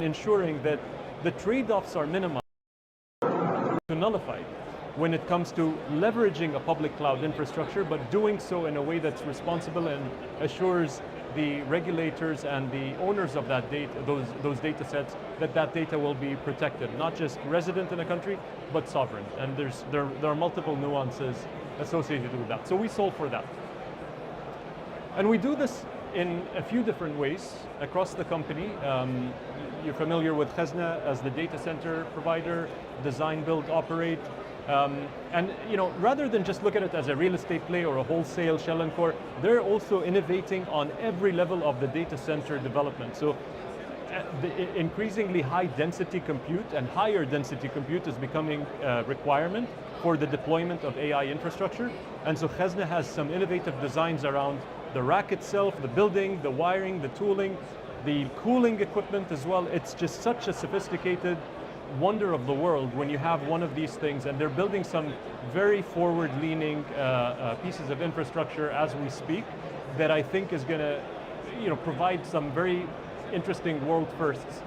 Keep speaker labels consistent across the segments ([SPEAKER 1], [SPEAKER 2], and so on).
[SPEAKER 1] ensuring that the trade-offs are minimized to nullified when it comes to leveraging a public cloud infrastructure, but doing so in a way that's responsible and assures the regulators and the owners of that data, those data sets, that data will be protected, not just resident in a country, but sovereign. And there are multiple nuances associated with that. So we solve for that. And we do this in a few different ways across the company. You're familiar with Khazna as the data center provider, design, build, operate. And rather than just look at it as a real estate play or a wholesale shell and core, they're also innovating on every level of the data center development. So the increasingly high density compute and higher density compute is becoming a requirement for the deployment of AI infrastructure. And so Khazna has some innovative designs around the rack itself, the building, the wiring, the tooling, the cooling equipment as well. It's just such a sophisticated wonder of the world when you have one of these things, and they're building some very forward-leaning pieces of infrastructure as we speak that I think is going to provide some very interesting world firsts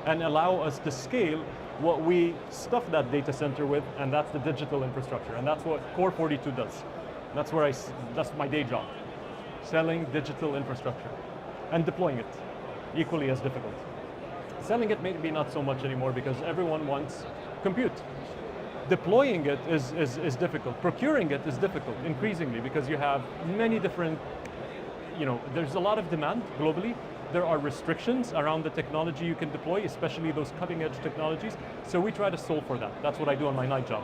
[SPEAKER 1] and allow us to scale what we stuff that data center with, and that's the digital infrastructure, and that's what Core42 does. That's my day job, selling digital infrastructure and deploying it, equally as difficult. Selling it maybe not so much anymore because everyone wants compute. Deploying it is difficult. Procuring it is difficult, increasingly, because you have many different, there's a lot of demand globally. There are restrictions around the technology you can deploy, especially those cutting edge technologies. So we try to solve for that. That's what I do on my night job.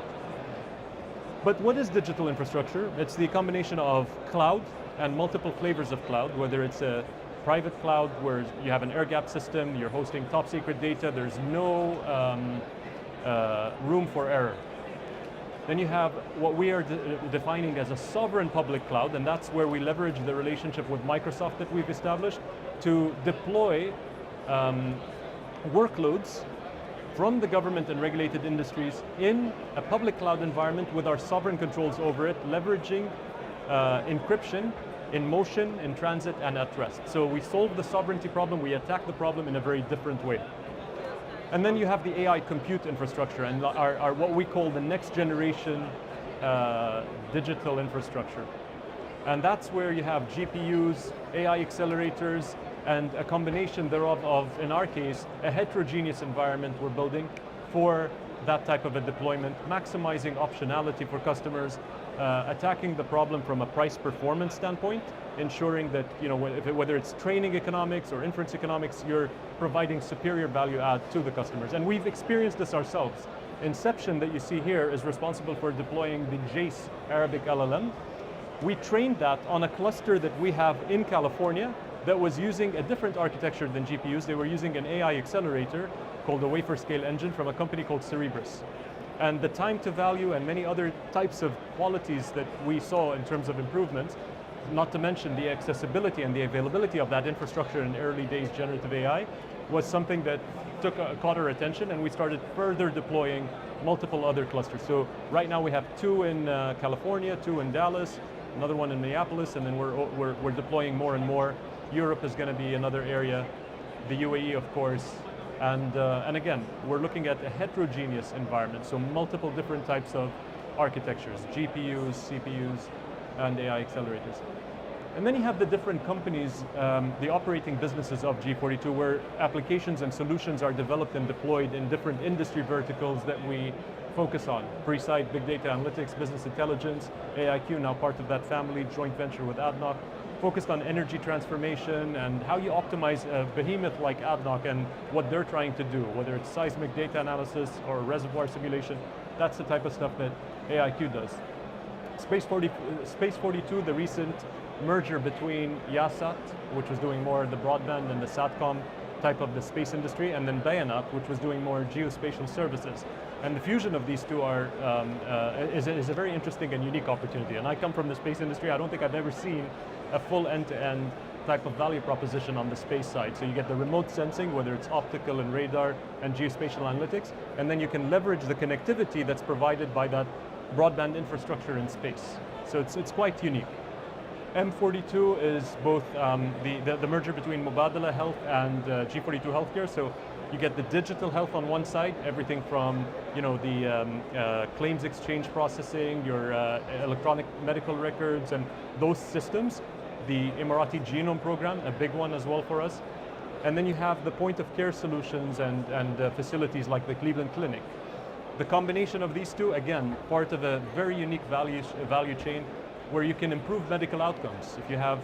[SPEAKER 1] But what is digital infrastructure? It's the combination of cloud and multiple flavors of cloud, whether it's a private cloud where you have an air-gapped system, you're hosting top secret data, there's no room for error. Then you have what we are defining as a sovereign public cloud, and that's where we leverage the relationship with Microsoft that we've established to deploy workloads from the government and regulated industries in a public cloud environment with our sovereign controls over it, leveraging encryption in motion, in transit, and at rest. So we solve the sovereignty problem, we attack the problem in a very different way. And then you have the AI compute infrastructure and our what we call the next generation digital infrastructure. And that's where you have GPUs, AI accelerators, and a combination thereof of, in our case, a heterogeneous environment we're building for that type of a deployment, maximizing optionality for customers, attacking the problem from a price performance standpoint, ensuring that whether it's training economics or inference economics, you're providing superior value add to the customers. And we've experienced this ourselves. Inception that you see here is responsible for deploying the JACE Arabic LLM. We trained that on a cluster that we have in California that was using a different architecture than GPUs. They were using an AI accelerator called the wafer scale engine from a company called Cerebras. And the time to value and many other types of qualities that we saw in terms of improvements, not to mention the accessibility and the availability of that infrastructure in early days generative AI, was something that caught our attention, and we started further deploying multiple other clusters. So right now we have 2 in California, 2 in Dallas, another one in Minneapolis, and then we're deploying more and more. Europe is going to be another area, the UAE of course, and again, we're looking at a heterogeneous environment, so multiple different types of architectures, GPUs, CPUs, and AI accelerators. And then you have the different companies, the operating businesses of G42, where applications and solutions are developed and deployed in different industry verticals that we focus on. Pre-site, big data analytics, business intelligence, AIQ, now part of that family, joint venture with ADNOC, focused on energy transformation and how you optimize a behemoth like ADNOC and what they're trying to do, whether it's seismic data analysis or reservoir simulation. That's the type of stuff that AIQ does. Space42, the recent merger between Yasat, which was doing more the broadband and the SATCOM type of the space industry, and then Bayanat, which was doing more geospatial services. And the fusion of these two is a very interesting and unique opportunity. And I come from the space industry. I don't think I've ever seen a full end-to-end type of value proposition on the space side. So you get the remote sensing, whether it's optical and radar and geospatial analytics, and then you can leverage the connectivity that's provided by that broadband infrastructure in space. So it's quite unique. M42 is both the merger between Mubadala Health and G42 Healthcare. So You get the digital health on one side, everything from the claims exchange processing, your electronic medical records and those systems. The Emirati Genome Program, a big one as well for us. And then you have the point of care solutions and facilities like the Cleveland Clinic. The combination of these two, again, part of a very unique value chain where you can improve medical outcomes. If you have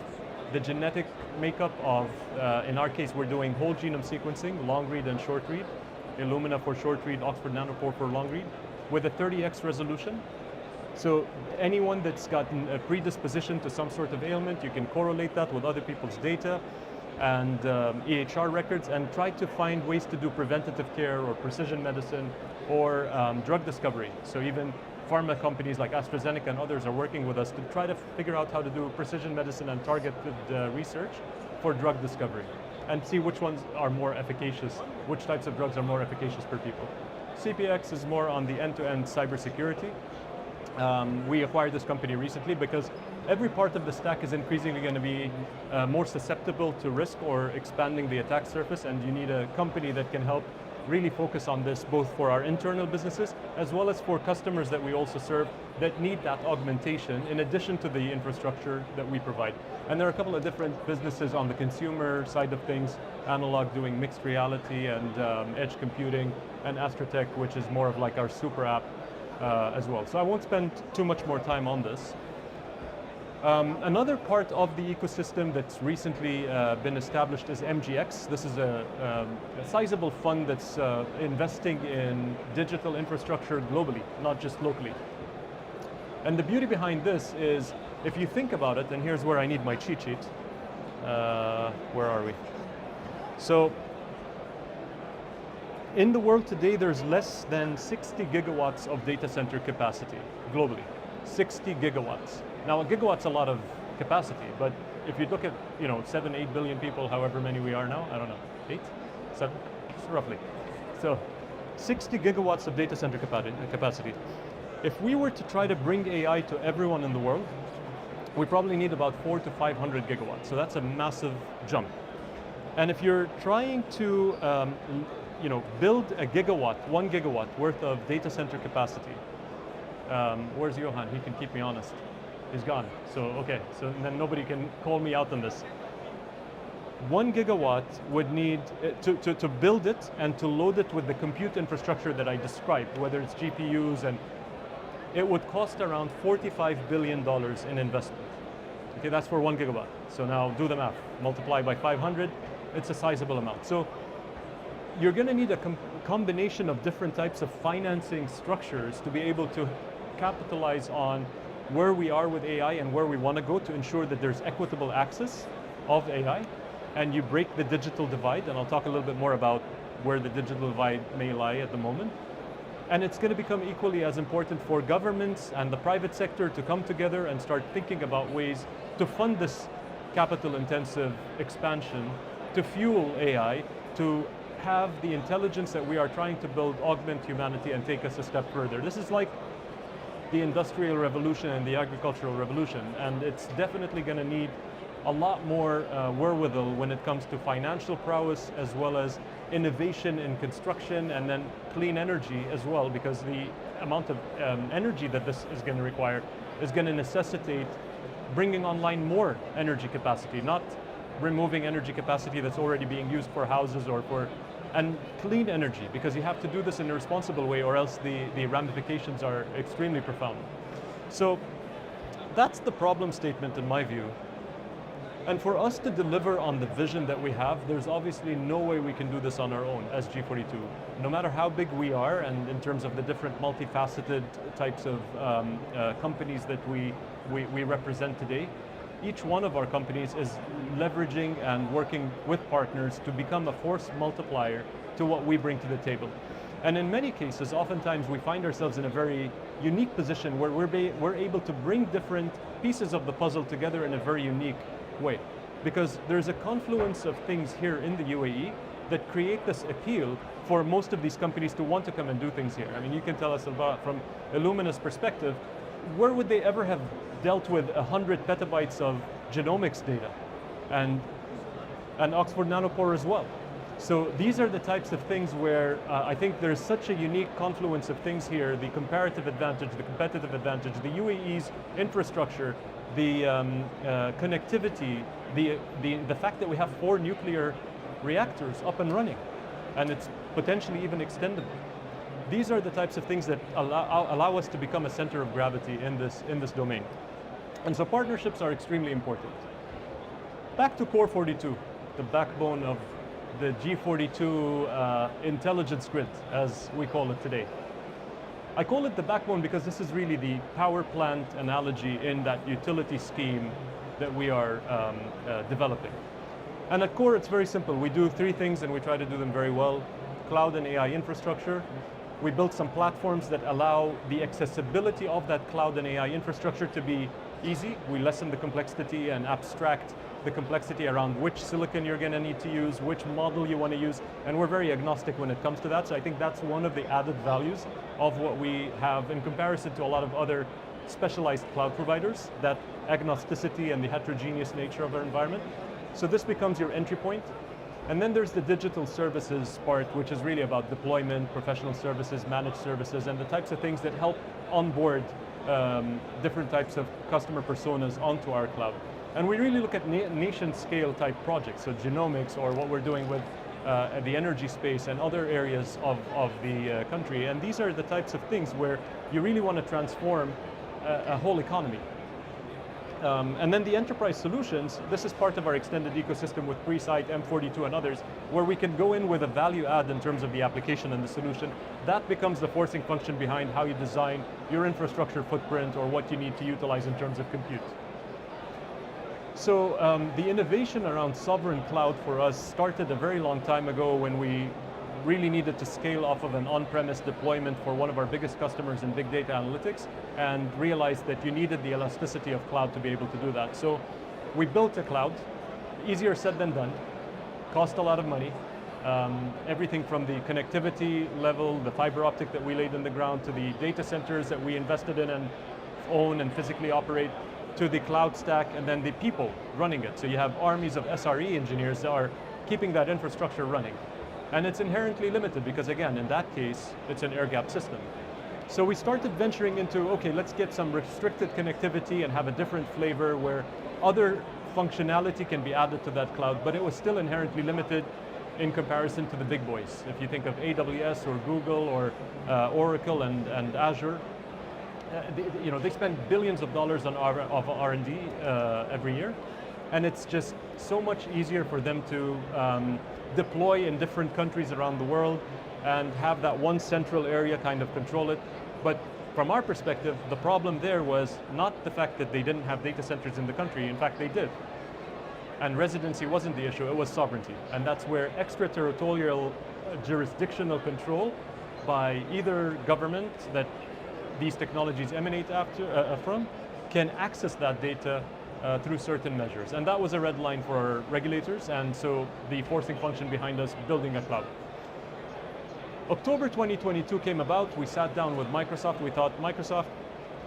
[SPEAKER 1] the genetic makeup of, in our case, we're doing whole genome sequencing, long read and short read, Illumina for short read, Oxford Nanopore for long read, with a 30x resolution. So anyone that's gotten a predisposition to some sort of ailment, you can correlate that with other people's data and EHR records and try to find ways to do preventative care or precision medicine or drug discovery. So even pharma companies like AstraZeneca and others are working with us to try to figure out how to do precision medicine and targeted research for drug discovery and see which ones are more efficacious, which types of drugs are more efficacious per people. CPX is more on the end-to-end cybersecurity. We acquired this company recently because every part of the stack is increasingly going to be more susceptible to risk or expanding the attack surface, and you need a company that can help really focus on this both for our internal businesses as well as for customers that we also serve that need that augmentation in addition to the infrastructure that we provide. And there are a couple of different businesses on the consumer side of things, Analog doing mixed reality and edge computing, and Astratech, which is more of like our super app as well. So I won't spend too much more time on this. Another part of the ecosystem that's recently been established is MGX. This is a sizable fund that's investing in digital infrastructure globally, not just locally. And the beauty behind this is, if you think about it, and here's where I need my cheat sheet. Where are we? So, in the world today, there's less than 60 gigawatts of data center capacity globally. 60 gigawatts. Now, a gigawatt's a lot of capacity, but if you look at 7, 8 billion people, however many we are now, I don't know, 8, 7, roughly. So, 60 gigawatts of data center capacity. If we were to try to bring AI to everyone in the world, we probably need about 400 to 500 gigawatts. So that's a massive jump. And if you're trying to build a gigawatt, 1 gigawatt worth of data center capacity, where's Johan? He can keep me honest. He's gone. So, okay, so then nobody can call me out on this. 1 gigawatt would need, to build it and to load it with the compute infrastructure that I described, whether it's GPUs, and it would cost around $45 billion in investment. Okay, that's for 1 gigawatt. So now do the math, multiply by 500, it's a sizable amount. So you're going to need a combination of different types of financing structures to be able to capitalize on where we are with AI and where we want to go to ensure that there's equitable access of AI, and you break the digital divide, and I'll talk a little bit more about where the digital divide may lie at the moment. And it's going to become equally as important for governments and the private sector to come together and start thinking about ways to fund this capital-intensive expansion, to fuel AI, to have the intelligence that we are trying to build augment humanity and take us a step further. This is like the Industrial Revolution and the Agricultural Revolution, and it's definitely going to need a lot more wherewithal when it comes to financial prowess as well as innovation in construction and then clean energy as well, because the amount of energy that this is going to require is going to necessitate bringing online more energy capacity, not removing energy capacity that's already being used for houses or for, and clean energy, because you have to do this in a responsible way or else the ramifications are extremely profound. So that's the problem statement in my view. And for us to deliver on the vision that we have, there's obviously no way we can do this on our own as G42. No matter how big we are, and in terms of the different multifaceted types of companies that we represent today, each one of our companies is leveraging and working with partners to become a force multiplier to what we bring to the table. And in many cases, oftentimes we find ourselves in a very unique position where we're able to bring different pieces of the puzzle together in a very unique way. Because there's a confluence of things here in the UAE that create this appeal for most of these companies to want to come and do things here. I mean, you can tell us about, from Illumina's perspective, where would they ever have dealt with 100 petabytes of genomics data? And Oxford Nanopore as well. So these are the types of things where I think there's such a unique confluence of things here, the comparative advantage, the competitive advantage, the UAE's infrastructure, the connectivity, the fact that we have 4 nuclear reactors up and running, and it's potentially even extendable. These are the types of things that allow us to become a center of gravity in this domain. And so partnerships are extremely important. Back to Core42, the backbone of the G42 intelligence grid, as we call it today. I call it the backbone because this is really the power plant analogy in that utility scheme that we are developing. And at Core, it's very simple. We do 3 things and we try to do them very well. Cloud and AI infrastructure. We built some platforms that allow the accessibility of that cloud and AI infrastructure to be easy. We lessen the complexity and abstract the complexity around which silicon you're going to need to use, which model you want to use, and we're very agnostic when it comes to that. So I think that's one of the added values of what we have in comparison to a lot of other specialized cloud providers, that agnosticity and the heterogeneous nature of our environment. So this becomes your entry point. And then there's the digital services part, which is really about deployment, professional services, managed services, and the types of things that help onboard different types of customer personas onto our cloud. And we really look at nation scale type projects, so genomics or what we're doing with the energy space and other areas of the country. And these are the types of things where you really want to transform a whole economy. And then the enterprise solutions, this is part of our extended ecosystem with Presight, M42 and others, where we can go in with a value add in terms of the application and the solution. That becomes the forcing function behind how you design your infrastructure footprint or what you need to utilize in terms of compute. So the innovation around sovereign cloud for us started a very long time ago when we really needed to scale off of an on-premise deployment for one of our biggest customers in big data analytics and realized that you needed the elasticity of cloud to be able to do that. So we built a cloud, easier said than done, cost a lot of money, everything from the connectivity level, the fiber optic that we laid in the ground, to the data centers that we invested in and own and physically operate, to the cloud stack, and then the people running it. So you have armies of SRE engineers that are keeping that infrastructure running. And it's inherently limited because, again, in that case, it's an air-gapped system. So we started venturing into, okay, let's get some restricted connectivity and have a different flavor where other functionality can be added to that cloud, but it was still inherently limited in comparison to the big boys. If you think of AWS or Google or Oracle and Azure, they spend billions of dollars on R&D every year, and it's just so much easier for them to deploy in different countries around the world and have that one central area kind of control it. But from our perspective, the problem there was not the fact that they didn't have data centers in the country. In fact, they did. And residency wasn't the issue, it was sovereignty. And that's where extraterritorial jurisdictional control by either government that these technologies emanate from can access that data through certain measures. And that was a red line for our regulators, and so the forcing function behind us building a cloud. October 2022 came about, we sat down with Microsoft, we thought, Microsoft,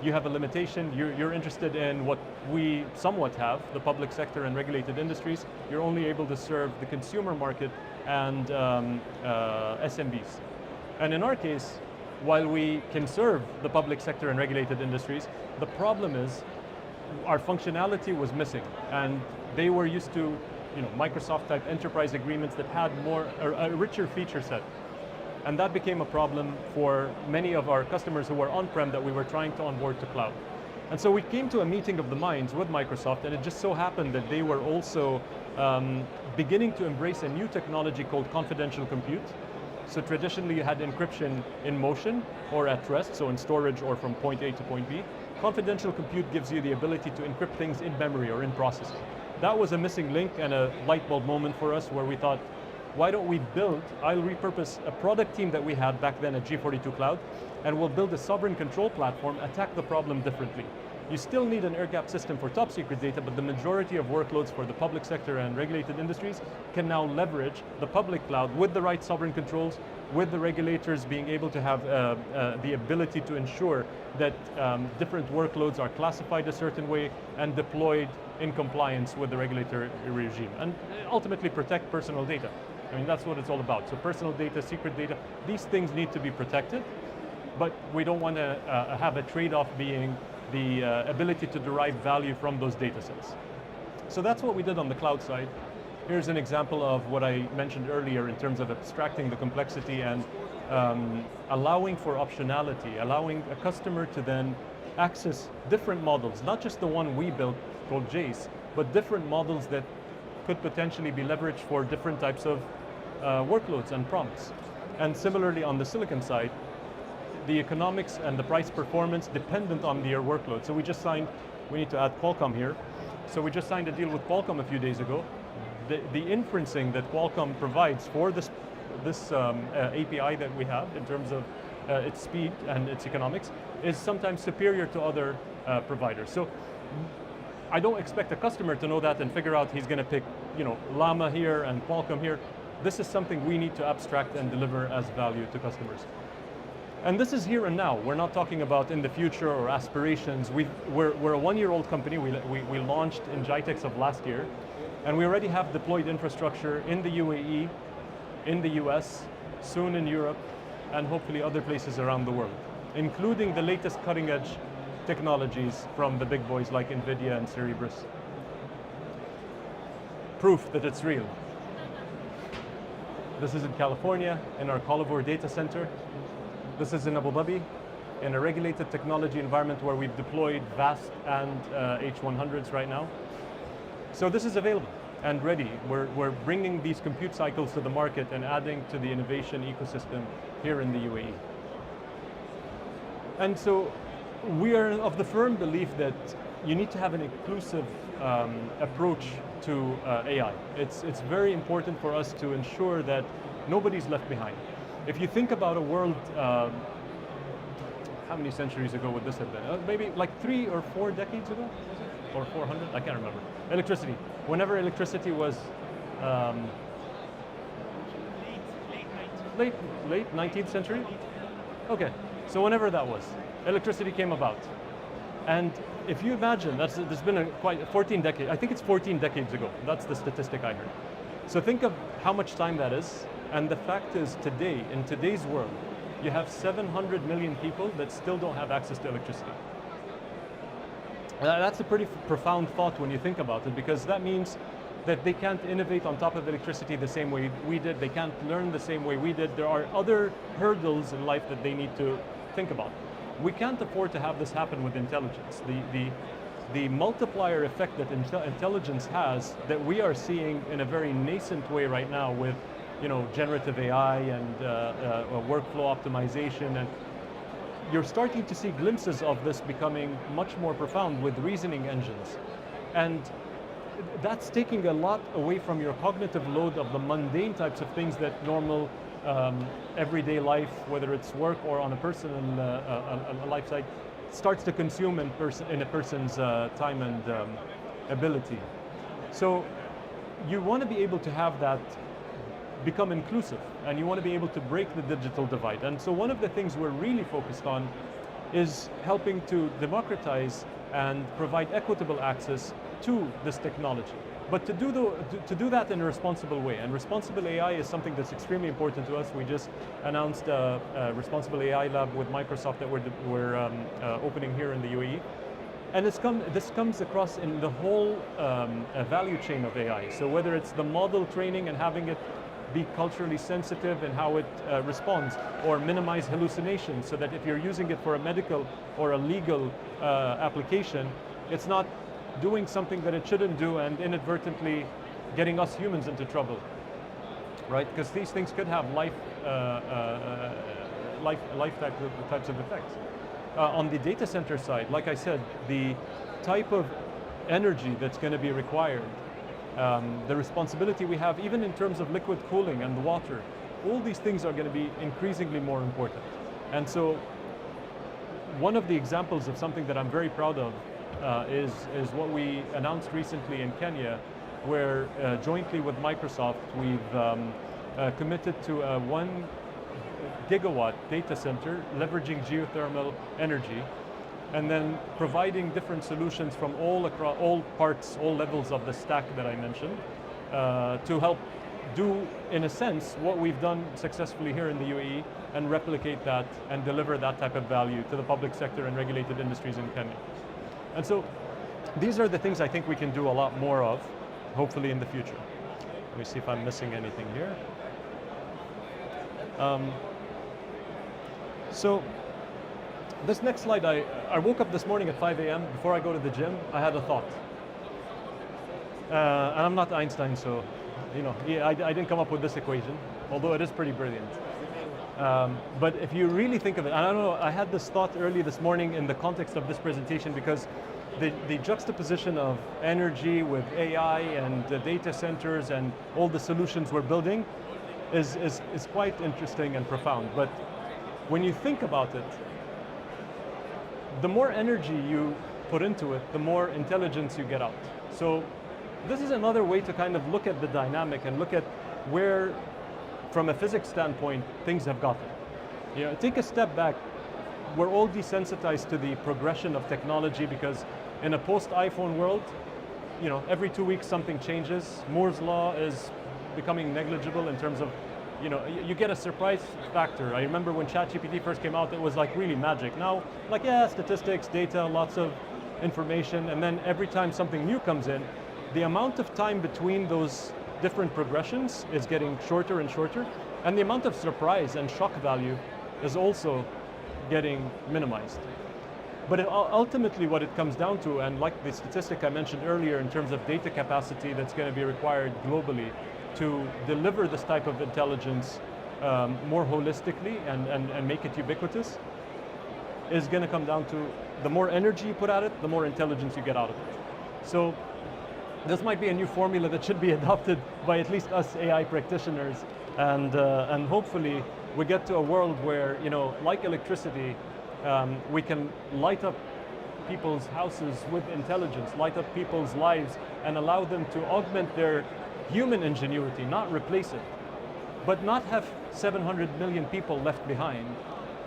[SPEAKER 1] you have a limitation, you're interested in what we somewhat have, the public sector and regulated industries, you're only able to serve the consumer market and SMBs. And in our case, while we can serve the public sector and regulated industries, the problem is our functionality was missing, and they were used to Microsoft type enterprise agreements that had a richer feature set. And that became a problem for many of our customers who were on-prem that we were trying to onboard to cloud. And so we came to a meeting of the minds with Microsoft, and it just so happened that they were also beginning to embrace a new technology called confidential compute. So traditionally you had encryption in motion or at rest, so in storage or from point A to point B. Confidential compute gives you the ability to encrypt things in memory or in processing. That was a missing link and a light bulb moment for us where we thought, why don't we build, I'll repurpose a product team that we had back then at G42 Cloud, and we'll build a sovereign control platform, attack the problem differently. You still need an air-gapped system for top secret data, but the majority of workloads for the public sector and regulated industries can now leverage the public cloud with the right sovereign controls, with the regulators being able to have the ability to ensure that different workloads are classified a certain way and deployed in compliance with the regulatory regime, and ultimately protect personal data. I mean, that's what it's all about. So personal data, secret data, these things need to be protected, but we don't want to have a trade-off being the ability to derive value from those data sets. So that's what we did on the cloud side. Here's an example of what I mentioned earlier in terms of abstracting the complexity and allowing for optionality, allowing a customer to then access different models, not just the one we built called Jace, but different models that could potentially be leveraged for different types of workloads and prompts. And similarly on the silicon side, the economics and the price performance dependent on your workload. So we just signed, we need to add Qualcomm here. So we just signed a deal with Qualcomm a few days ago. The inferencing that Qualcomm provides for this API that we have in terms of its speed and its economics is sometimes superior to other providers. So I don't expect a customer to know that and figure out he's going to pick, Llama here and Qualcomm here. This is something we need to abstract and deliver as value to customers. And this is here and now. We're not talking about in the future or aspirations. We're a one-year-old company. We launched in GITEX of last year, and we already have deployed infrastructure in the UAE, in the US, soon in Europe, and hopefully other places around the world, including the latest cutting-edge technologies from the big boys like NVIDIA and Cerebras. Proof that it's real. This is in California, in our Colivore data center. This is in Abu Dhabi, in a regulated technology environment where we've deployed VAST and H100s right now. So this is available and ready. We're bringing these compute cycles to the market and adding to the innovation ecosystem here in the UAE. And so we are of the firm belief that you need to have an inclusive approach to AI. It's very important for us to ensure that nobody's left behind. If you think about a world, how many centuries ago would this have been? Maybe like 3 or 4 decades ago? Or 400? I can't remember. Electricity. Whenever electricity was late 19th century? Okay, so whenever that was, electricity came about. And if you imagine, there's been quite 14 decades, I think it's 14 decades ago. That's the statistic I heard. So think of how much time that is. And the fact is today, in today's world, you have 700 million people that still don't have access to electricity. That's a pretty profound thought when you think about it, because that means that they can't innovate on top of electricity the same way we did. They can't learn the same way we did. There are other hurdles in life that they need to think about. We can't afford to have this happen with intelligence. The multiplier effect that intelligence has that we are seeing in a very nascent way right now with generative AI and workflow optimization, and you're starting to see glimpses of this becoming much more profound with reasoning engines. And that's taking a lot away from your cognitive load of the mundane types of things that normal everyday life, whether it's work or on a personal life side, starts to consume in a person's time and ability. So you want to be able to have that become inclusive, and you want to be able to break the digital divide. And so one of the things we're really focused on is helping to democratize and provide equitable access to this technology. But to do that in a responsible way, and responsible AI is something that's extremely important to us. We just announced a responsible AI lab with Microsoft that we're opening here in the UAE. And this comes across in the whole value chain of AI. So whether it's the model training and having it be culturally sensitive in how it responds, or minimize hallucinations so that if you're using it for a medical or a legal application, it's not doing something that it shouldn't do and inadvertently getting us humans into trouble, right? Because these things could have life types of effects. On the data center side, like I said, the type of energy that's going to be required, the responsibility we have, even in terms of liquid cooling and the water, all these things are going to be increasingly more important. And so one of the examples of something that I'm very proud of is what we announced recently in Kenya, where jointly with Microsoft, we've committed to a 1 gigawatt data center leveraging geothermal energy, and then providing different solutions from all parts, all levels of the stack that I mentioned, to help do, in a sense, what we've done successfully here in the UAE and replicate that and deliver that type of value to the public sector and regulated industries in Kenya. And so these are the things I think we can do a lot more of, hopefully in the future. Let me see if I'm missing anything here. So this next slide, I woke up this morning at 5 a.m. Before I go to the gym, I had a thought. And I'm not Einstein, so I didn't come up with this equation, although it is pretty brilliant. But if you really think of it, and I don't know, I had this thought early this morning in the context of this presentation because the juxtaposition of energy with AI and the data centers and all the solutions we're building is quite interesting and profound. But when you think about it, the more energy you put into it, the more intelligence you get out. So this is another way to kind of look at the dynamic and look at where, from a physics standpoint, things have gotten. Take a step back. We're all desensitized to the progression of technology because in a post-iPhone world, every 2 weeks something changes. Moore's law is becoming negligible in terms of, you get a surprise factor. I remember when ChatGPT first came out, it was like really magic. Now, statistics, data, lots of information, and then every time something new comes in, the amount of time between those different progressions is getting shorter and shorter, and the amount of surprise and shock value is also getting minimized. But ultimately what it comes down to, and like the statistic I mentioned earlier in terms of data capacity that's going to be required globally to deliver this type of intelligence more holistically and make it ubiquitous, is going to come down to the more energy you put at it, the more intelligence you get out of it. So this might be a new formula that should be adopted by at least us AI practitioners, and hopefully we get to a world where, like electricity, we can light up people's houses with intelligence, light up people's lives, and allow them to augment their human ingenuity, not replace it, but not have 700 million people left behind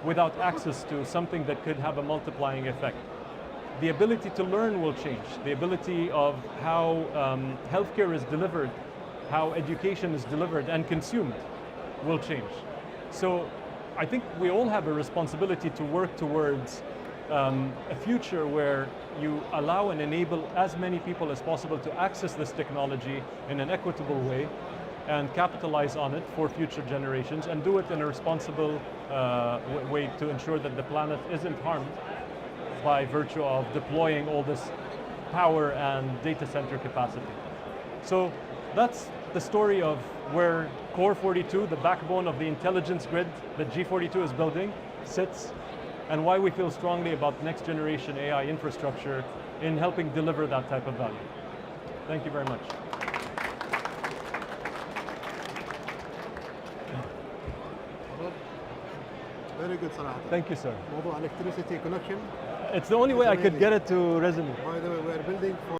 [SPEAKER 1] without access to something that could have a multiplying effect. The ability to learn will change. The ability of how healthcare is delivered, how education is delivered and consumed will change. So I think we all have a responsibility to work towards a future where you allow and enable as many people as possible to access this technology in an equitable way and capitalize on it for future generations, and do it in a responsible way to ensure that the planet isn't harmed by virtue of deploying all this power and data center capacity. So that's the story of where Core42, the backbone of the intelligence grid that G42 is building, sits, and why we feel strongly about next generation AI infrastructure in helping deliver that type of value. Thank you very much.
[SPEAKER 2] Very good, صراحة.
[SPEAKER 1] Thank you, sir.
[SPEAKER 2] موضوع electricity connection.
[SPEAKER 1] It's the only way I could get it to resonate.
[SPEAKER 2] By the way, we are building for